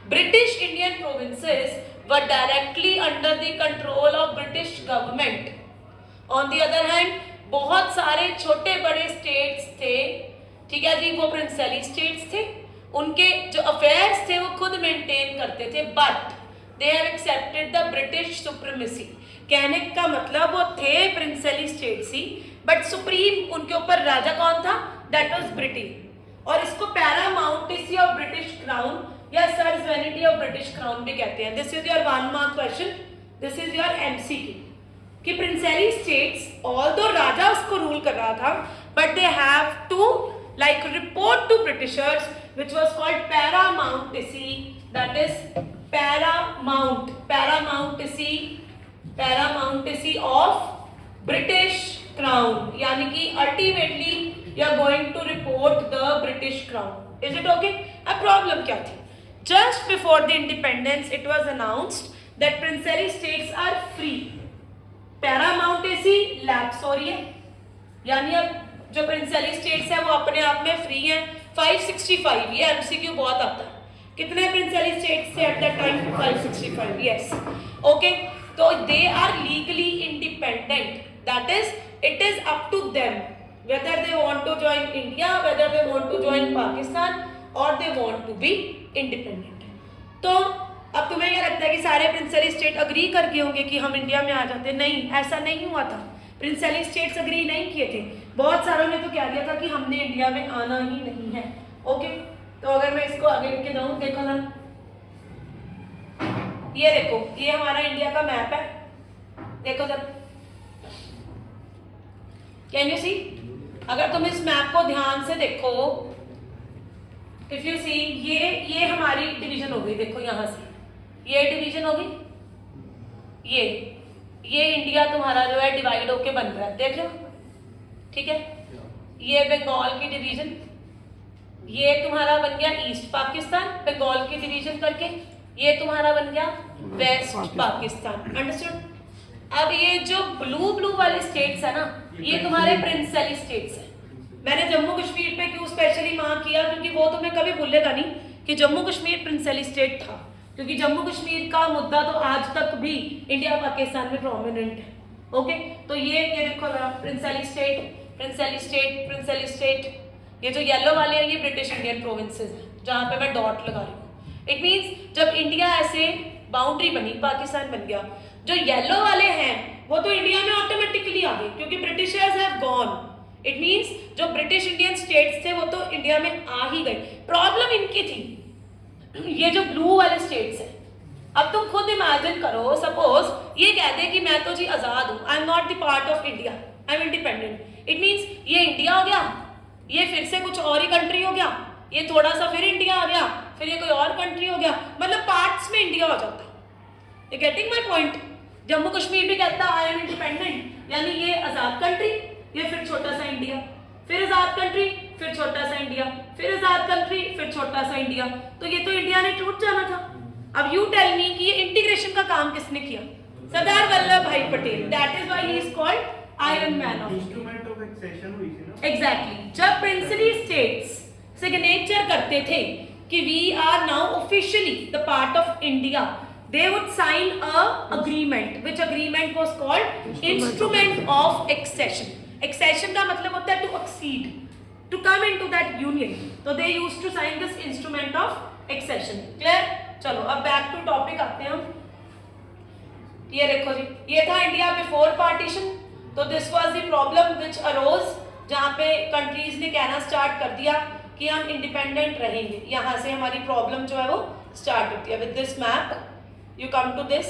British Indian provinces were directly under the control of British government. On the other hand, बहुत सारे छोटे बड़े states थे, ठीक है जी, वो प्रिंसेली स्टेट्स थे, उनके जो अफेयर्स थे वो खुद मेंटेन करते थे, but they have accepted the British supremacy. कहने का मतलब वो थे प्रिंसेली स्टेट्स ही, बट सुप्रीम उनके ऊपर राजा कौन था? That was British. और इसको पैरामाउंटेसी ऑफ ब्रिटिश क्राउन या सर्वेनिटी ऑफ ब्रिटिश क्राउन भी कहते हैं। This is your 1 mark question, this is your MCQ कि प्रिंसेली स्टेट्स ऑल्दो राजा उसको रूल कर रहा था, but they have to like report to Britishers which was called paramountcy, that is paramountcy of British crown, यानी कि ultimately you are going to report the British crown. Is it okay? अब problem क्या थी? Just before the independence it was announced that princely states are free, paramountcy lapse हो रही है, यानी अब जो प्रिंसेली स्टेट्स है वो अपने आप में फ्री हैं। 565, ये एमसीक्यू बहुत आता है, कितने प्रिंसेली स्टेट्स थे at that time? 565, yes, okay. तो they are legally independent, that is it is up to them whether they want to join India, whether they want to join Pakistan और they want to be independent. तो अब तुम्हें क्या लगता है कि सारे प्रिंसेली स्टेट अग्री कर गए होंगे कि हम इंडिया में आ जाते? नहीं, ऐसा नहीं हुआ था। प्रिंसेली स्टेट्स अग्री नहीं किए थे, बहुत सारों ने तो कह दिया था कि हमने इंडिया में आना ही नहीं है। ओके, तो अगर मैं इसको आगे लिख के दूं, देखो ना, ये देखो, ये हमारा इंडिया का मैप है, देखो जब, कैन यू सी? अगर तुम इस मैप को ध्यान से देखो, इफ यू सी, ये हमारी डिवीजन हो गई, देखो यहां से ये डिवीजन होगी, ये इंडिया तुम्हारा जो है डिवाइड होके बन रहा है, देख लो, ठीक है। ये बंगाल की डिवीजन, ये तुम्हारा बन गया ईस्ट पाकिस्तान, बंगाल की डिवीजन करके, ये तुम्हारा बन गया वेस्ट पाकिस्तान, अंडरस्टूड? अब ये जो ब्लू वाले स्टेट्स है ना, ये तुम्हारे प्रिंसेली स्टेट्स है। मैंने जम्मू कश्मीर पे क्यों स्पेशली मार्क किया? क्योंकि वो तुम्हें कभी भूलेगा नहीं कि जम्मू कश्मीर प्रिंसेली स्टेट था, क्योंकि जम्मू कश्मीर का मुद्दा तो आज तक भी इंडिया पाकिस्तान में प्रोमिनेंट है। ओके, तो ये देखो प्रिंसेली स्टेट, ये जो येलो वाले हैं ये ब्रिटिश इंडियन प्रोविंसेस हैं, जहां पे मैं डॉट लगा रही हूँ। इट मींस जब इंडिया ऐसे बाउंड्री बनी, पाकिस्तान बन गया, जो येलो वाले हैं वो तो इंडिया में ऑटोमेटिकली आ गए क्योंकि Britishers have gone. It means जो ब्रिटिश इंडियन स्टेट्स थे वो तो इंडिया में आ ही गए। प्रॉब्लम इनकी थी, ये जो ब्लू वाले स्टेट्स हैं। अब तुम खुद इमेजिन करो, सपोज ये कह दे कि मैं तो जी आजाद हूं, I am not the part of India, I am independent. It means ये इंडिया हो गया, ये फिर से कुछ और ही कंट्री हो गया, ये थोड़ा सा फिर इंडिया आ गया, फिर ये कोई और कंट्री हो गया, मतलब पार्ट्स में इंडिया हो जाता। You getting my point? Jammu Kashmir भी कहता आई एम इंडिपेंडेंट, यानी ये आजाद कंट्री, ये फिर छोटा सा इंडिया, फिर आजाद कंट्री, फिर छोटा सा इंडिया, फिर आजाद कंट्री, फिर छोटा सा इंडिया। तो ये तो इंडिया ने टूट जाना था। अब यू टेल मी कि ये इंटीग्रेशन का काम किसने किया? Sardar Vallabh Bhai Patel. That is why he is called iron man of instrument of accession हुई थी ना। एग्जैक्टली। जब प्रिंसली स्टेट्स सिग्नेचर करते थे कि we are now officially the part of India, they would sign a agreement, which agreement was called instrument of accession. Accession का मतलब होता है to accede, to come into that union. So they used to sign this instrument of accession. Clear? चलो अब back to topic आते हैं हम। ये देखो जी, ये था इंडिया बिफोर पार्टीशन। तो this was the problem which arose, जहाँ पे कंट्रीज ने कहना स्टार्ट कर दिया कि हम इंडिपेंडेंट रहेंगे। यहाँ से हमारी प्रॉब्लम जो है वो स्टार्ट होती है। With this map you come to this.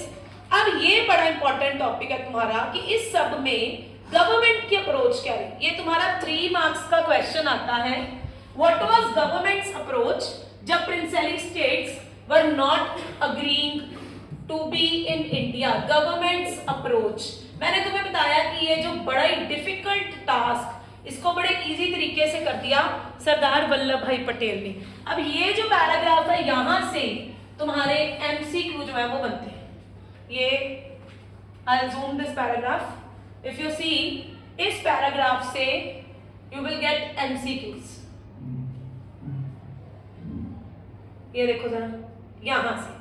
अब ये बड़ा इंपॉर्टेंट टॉपिक है तुम्हारा कि इस सब में गवर्नमेंट की अप्रोच क्या है। ये तुम्हारा 3 मार्क्स का क्वेश्चन आता है। व्हाट वाज गवर्नमेंट्स अप्रोच जब princely states were not agreeing to be in India? Government's approach, मैंने तुम्हें बताया कि ये जो बड़ा ही डिफिकल्ट टास्क, इसको बड़े इजी तरीके से कर दिया सरदार वल्लभ भाई पटेल ने। अब ये जो पैराग्राफ है, यहां से तुम्हारे एमसीक्यू जो है वो बनते हैं। ये I zoom this paragraph, if you see, इस पैराग्राफ से यू विल गेट एमसीक्यूज। ये देखो जरा, यहां से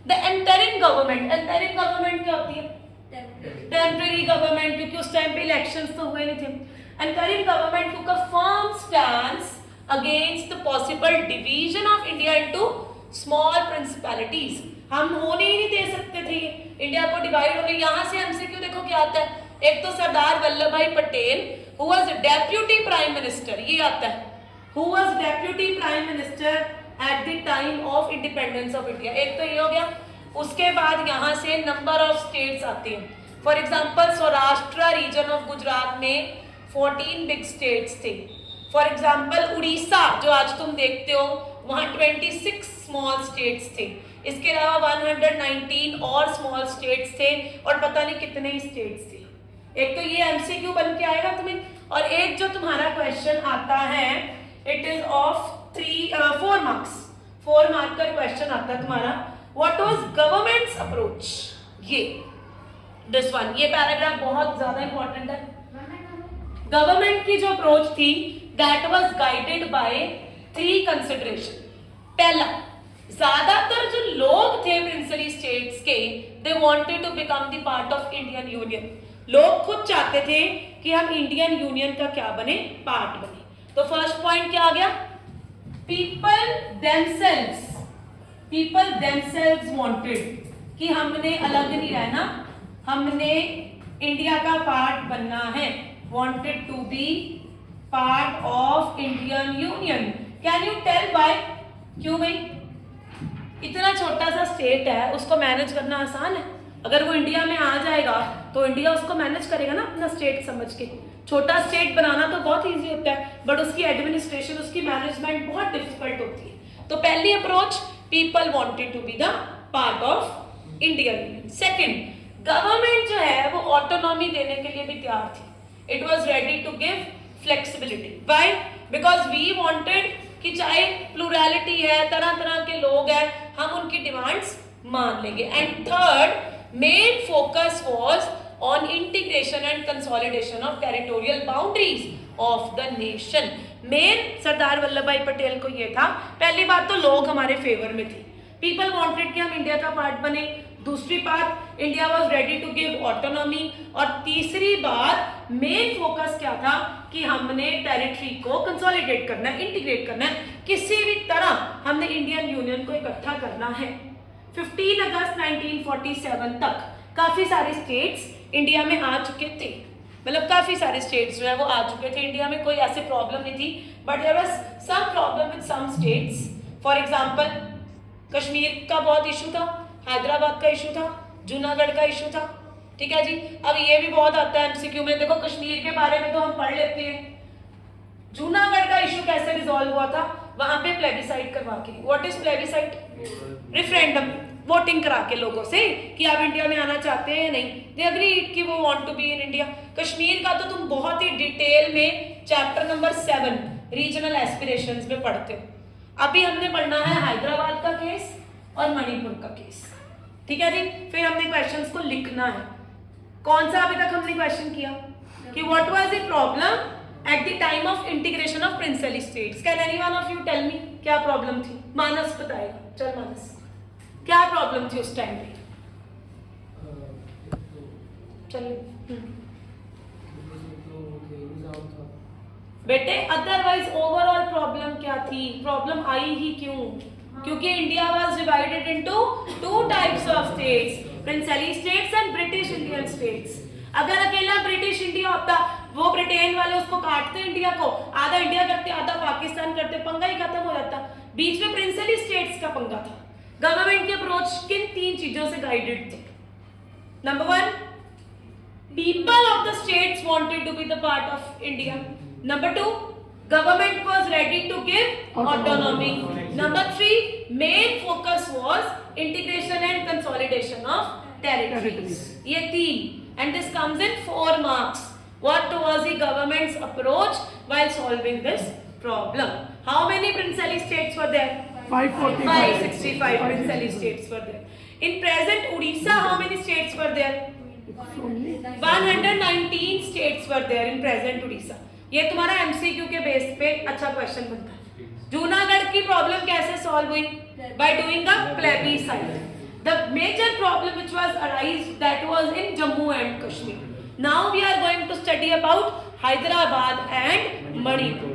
the entering government, entering government क्या होती है? टेम्परेरी गवर्नमेंट, क्योंकि उस टाइम पे इलेक्शंस तो हुए नहीं थे। Entering government took a firm stance against the possible division of India into small principalities। हम होने ही नहीं दे सकते थे इंडिया को डिवाइड होने। यहाँ से हमसे क्यों, देखो क्या आता है, एक तो सरदार Vallabh Bhai Patel who was deputy prime minister, ये आता है, who was deputy prime minister at the time of independence of India, एक तो ये हो गया। उसके बाद यहाँ से नंबर ऑफ स्टेट्स आते हैं। For example Saurashtra region of Gujarat में 14 बिग स्टेट्स थे। फॉर एग्जाम्पल उड़ीसा जो आज तुम देखते हो वहाँ 26 स्मॉल स्टेट्स थे। इसके अलावा 119 और स्मॉल स्टेट्स थे और पता नहीं कितने ही स्टेट्स थे। एक तो ये एमसीक्यू बन के आएगा तुम्हें, और एक जो तुम्हारा क्वेश्चन आता है it is of 4 marks, 4 mark का क्वेश्चन आता है तुम्हारा, व्हाट वाज गवर्नमेंट्स अप्रोच, ये दिस वन, ये पैराग्राफ बहुत ज्यादा इंपॉर्टेंट है। गवर्नमेंट की जो अप्रोच थी that was guided by 3 consideration. पहला, ज्यादातर जो लोग थे प्रिंसली स्टेट्स के they wanted to become the part of Indian union. लोग खुद चाहते थे कि हम इंडियन यूनियन का क्या बने, पार्ट बने। तो फर्स्ट पॉइंट क्या आ गया, पीपल देमसेल्व्स वांटेड कि हमने अलग नहीं रहना, हमने इंडिया का पार्ट बनना है, wanted to be part of Indian union. Can you tell why, क्यों भाई? इतना छोटा सा स्टेट है, उसको मैनेज करना आसान है। अगर वो इंडिया में आ जाएगा तो इंडिया उसको मैनेज करेगा ना अपना स्टेट समझ के। छोटा स्टेट बनाना तो बहुत इजी होता है बट उसकी एडमिनिस्ट्रेशन, उसकी मैनेजमेंट बहुत डिफिकल्ट होती है। तो पहली approach, people wanted to be the part of Indian union. Second, government जो है वो ऑटोनॉमी देने के लिए भी तैयार थी। It was ready to give flexibility. Why? Because we wanted कि चाहे प्लूरैलिटी है, तरह तरह के लोग हैं, हम उनकी डिमांड्स मान लेंगे। And third, main focus was on integration and consolidation of territorial boundaries of the nation. मेन सरदार वल्लभ भाई पटेल को ये था, पहली बात तो लोग हमारे फेवर में थे, पीपल वांटेड कि हम इंडिया का पार्ट बने। दूसरी बात, India was ready to give autonomy. और तीसरी बात, मेन फोकस क्या था कि हमने टेरिटरी को कंसोलिडेट करना है, इंटीग्रेट करना है, किसी भी तरह हमने इंडियन यूनियन को इकट्ठा करना है। 15 अगस्त 1947 तक काफी सारे स्टेट्स इंडिया में आ चुके थे, मतलब काफी सारे स्टेट्स जो है वो आ चुके थे इंडिया में, कोई ऐसी प्रॉब्लम नहीं थी। But there was some problem with some states. For example Kashmir का बहुत इशू था, हैदराबाद का इशू था, जूनागढ़ का इशू था, ठीक है जी। अब ये भी बहुत आता है एमसीक्यू में, देखो कश्मीर के बारे में तो हम पढ़ लेते हैं, जूनागढ़ का इशू कैसे रिजॉल्व हुआ था, वहां पे प्लेबिसाइट करवा के। What is plebiscite? Referendum, voting करा के लोगों से कि आप इंडिया में आना चाहते हैं या नहीं। दे अग्रीड कि वो want to be in India. Kashmir का तो तुम बहुत ही डिटेल में चैप्टर नंबर 7 रीजनल एस्पिरेशंस में पढ़ते हो। अभी हमने पढ़ना है हैदराबाद का केस और मणिपुर का केस, ठीक है जी। फिर हमने क्वेश्चंस को लिखना है। कौन सा अभी तक हमने क्वेश्चन किया कि what was the problem at the time of integration of princely states. Can anyone of you tell me क्या प्रॉब्लम थी? मानस बताएगा, चल मानस, क्या प्रॉब्लम थी उस टाइम पे? चलिए बेटे, अदरवाइज ओवरऑल प्रॉब्लम क्या थी? प्रॉब्लम आई ही क्यों? क्योंकि India was divided into 2 types of states, princely states and British Indian states. अगर अकेला ब्रिटिश इंडिया होता, वो ब्रिटेन वाले उसको काटते इंडिया को, आधा इंडिया करते आधा पाकिस्तान करते, पंगा ही खत्म हो जाता। बीच में प्रिंसली स्टेट्स का पंगा था। गवर्नमेंट की अप्रोच किन 3 चीजों से गाइडेड थी? Number 1, people of the states wanted to be the part of India. Number 2, government was ready to give autonomy. Number 3, main focus was integration and consolidation of territories. ये 3, and this comes in 4 marks. What was the government's approach while solving this problem? How many princely states were there? 565 princely states were there. In present Odisha, how many states were there? 119 states were there in present Odisha. ये तुम्हारा MCQ के base पे अच्छा question बनता है। जूनागढ़ की problem कैसे solve हुई? by doing a plebiscite. The major problem which was arise that was in Jammu and Kashmir. Now we are going to study about Hyderabad and Manipur.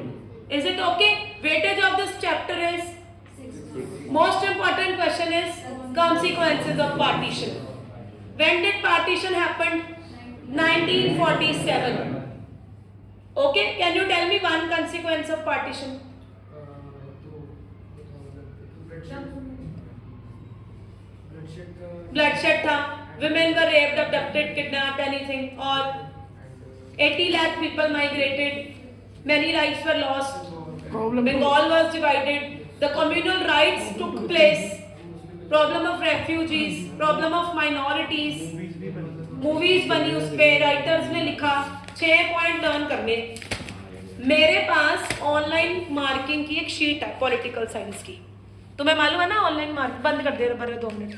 Is it okay? Weightage of this chapter is most important question is consequences of partition. When did partition happen? 1947. Okay, can you tell me one consequence of partition? Bloodshed था, women were raped, abducted, kidnapped, anything, or 80 lakh people migrated, many lives were lost, Bengal was divided, the communal rights took place, problem of refugees, problem of minorities, movies बनी उस पे, writers ने लिखा, 6 point learn करने। मेरे पास online marking की एक sheet है पॉलिटिकल साइंस की, तुम्हें मालूम है ना ऑनलाइन मार्क, बंद कर दे रहे 2 मिनट।